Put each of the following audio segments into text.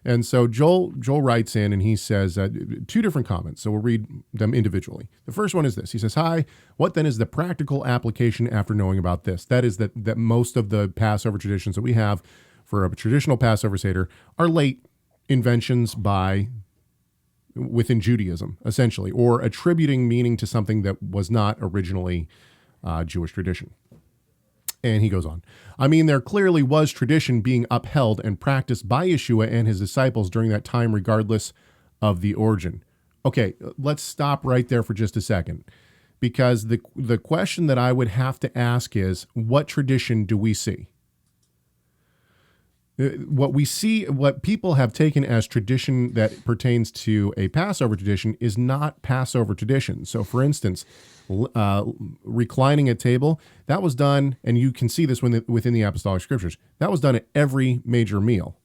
And so Joel writes in and he says two different comments. So we'll read them individually. The first one is this. He says, "Hi, what then is the practical application after knowing about this?" That is that most of the Passover traditions that we have for a traditional Passover Seder are late inventions within Judaism, essentially, or attributing meaning to something that was not originally Jewish tradition. And he goes on. "I mean, there clearly was tradition being upheld and practiced by Yeshua and his disciples during that time, regardless of the origin." Okay, let's stop right there for just a second, because the question that I would have to ask is, what tradition do we see? What we see, what people have taken as tradition that pertains to a Passover tradition is not Passover tradition. So, for instance, reclining at table, that was done, and you can see this within the apostolic scriptures, that was done at every major meal.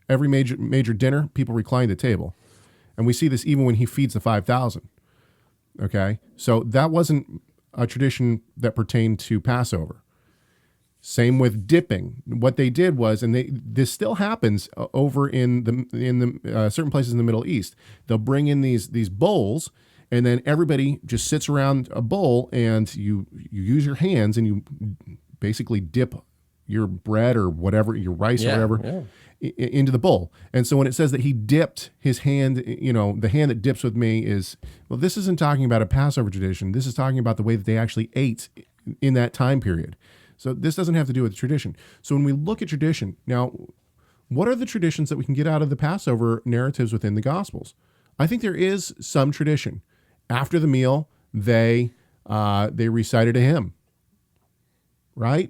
Every major dinner, people reclined at table. And we see this even when he feeds the 5,000. Okay? So that wasn't a tradition that pertained to Passover. Same with dipping. What they did was, and this still happens over in the certain places in the Middle East. They'll bring in these bowls, and then everybody just sits around a bowl, and you use your hands and you basically dip your bread or whatever, your rice or whatever, into the bowl. And so when it says that he dipped his hand, the hand that dips with me is, well, this isn't talking about a Passover tradition. This is talking about the way that they actually ate in that time period. So this doesn't have to do with tradition. So when we look at tradition, now, what are the traditions that we can get out of the Passover narratives within the Gospels? I think there is some tradition. After the meal, they recited a hymn, right?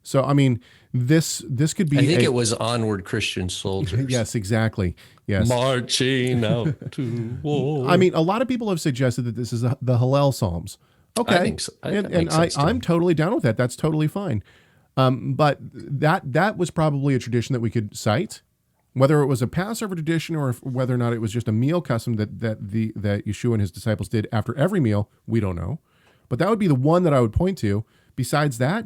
So, I mean, this could be. I think it was Onward Christian Soldiers. Yes, exactly. Yes. Marching out to war. I mean, a lot of people have suggested that this is the Hallel Psalms. Okay. I think so. I'm totally down with that. That's totally fine. But that was probably a tradition that we could cite, whether it was a Passover tradition or whether or not it was just a meal custom that Yeshua and his disciples did after every meal. We don't know, but that would be the one that I would point to. Besides that,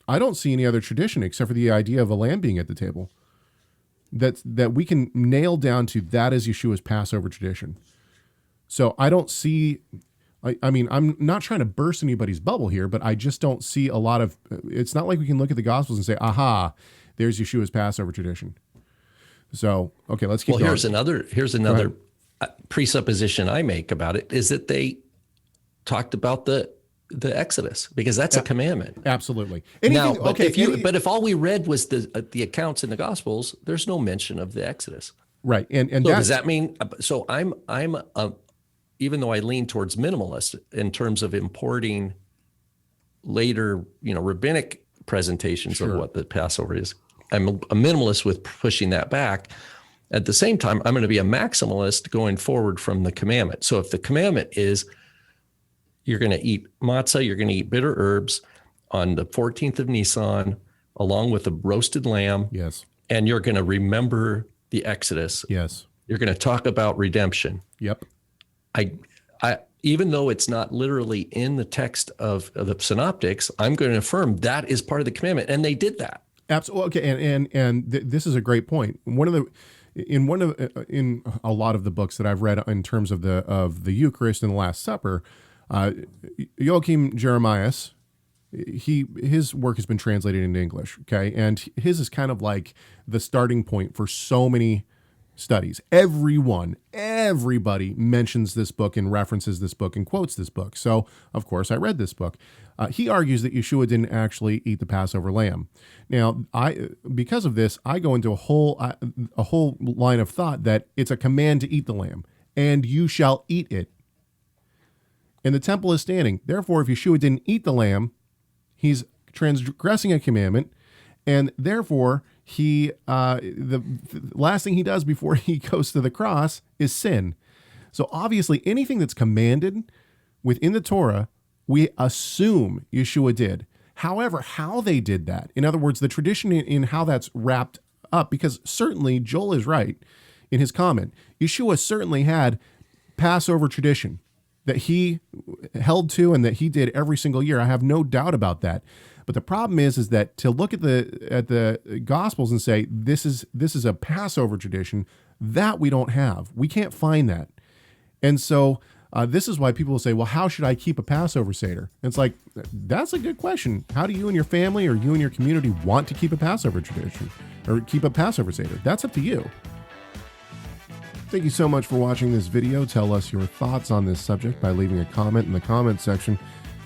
I don't see any other tradition except for the idea of a lamb being at the table that we can nail down to. That is Yeshua's Passover tradition. So I don't see, I mean, I'm not trying to burst anybody's bubble here, but I just don't see a lot of, it's not like we can look at the Gospels and say, aha, there's Yeshua's Passover tradition. So, okay, let's keep going. Here's another presupposition I make about it, is that they talked about the Exodus, because that's a commandment. Absolutely. If all we read was the accounts in the Gospels, there's no mention of the Exodus. Right. And so does that mean, so I'm even though I lean towards minimalist in terms of importing later, rabbinic presentations of what the Passover is, I'm a minimalist with pushing that back. At the same time, I'm going to be a maximalist going forward from the commandment. So if the commandment is you're going to eat matzah, you're going to eat bitter herbs on the 14th of Nisan, along with a roasted lamb. Yes. And you're going to remember the Exodus. Yes. You're going to talk about redemption. Yep. I even though it's not literally in the text of the synoptics, I'm going to affirm that is part of the commandment, and they did that. Absolutely. Okay. And this is a great point. In a lot of the books that I've read in terms of the Eucharist and the Last Supper, Joachim Jeremias, his work has been translated into English. Okay. And his is kind of like the starting point for so many studies. Everybody mentions this book and references this book and quotes this book. So, of course, I read this book. He argues that Yeshua didn't actually eat the Passover lamb. Now, because of this, I go into a whole line of thought that it's a command to eat the lamb, and you shall eat it. And the temple is standing. Therefore, if Yeshua didn't eat the lamb, he's transgressing a commandment, and therefore the last thing he does before he goes to the cross is sin. So obviously anything that's commanded within the Torah, we assume Yeshua did. However, how they did that, in other words, the tradition in how that's wrapped up, because certainly Joel is right in his comment. Yeshua certainly had Passover tradition that he held to and that he did every single year. I have no doubt about that. But the problem is that to look at the Gospels and say this is a Passover tradition, that we don't have. We can't find that. And so this is why people will say, well, how should I keep a Passover Seder? And it's like, that's a good question. How do you and your family or you and your community want to keep a Passover tradition or keep a Passover Seder? That's up to you. Thank you so much for watching this video. Tell us your thoughts on this subject by leaving a comment in the comment section.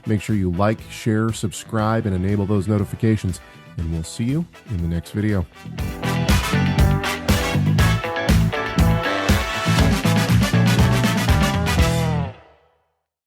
Make sure you like, share, subscribe, and enable those notifications. And we'll see you in the next video.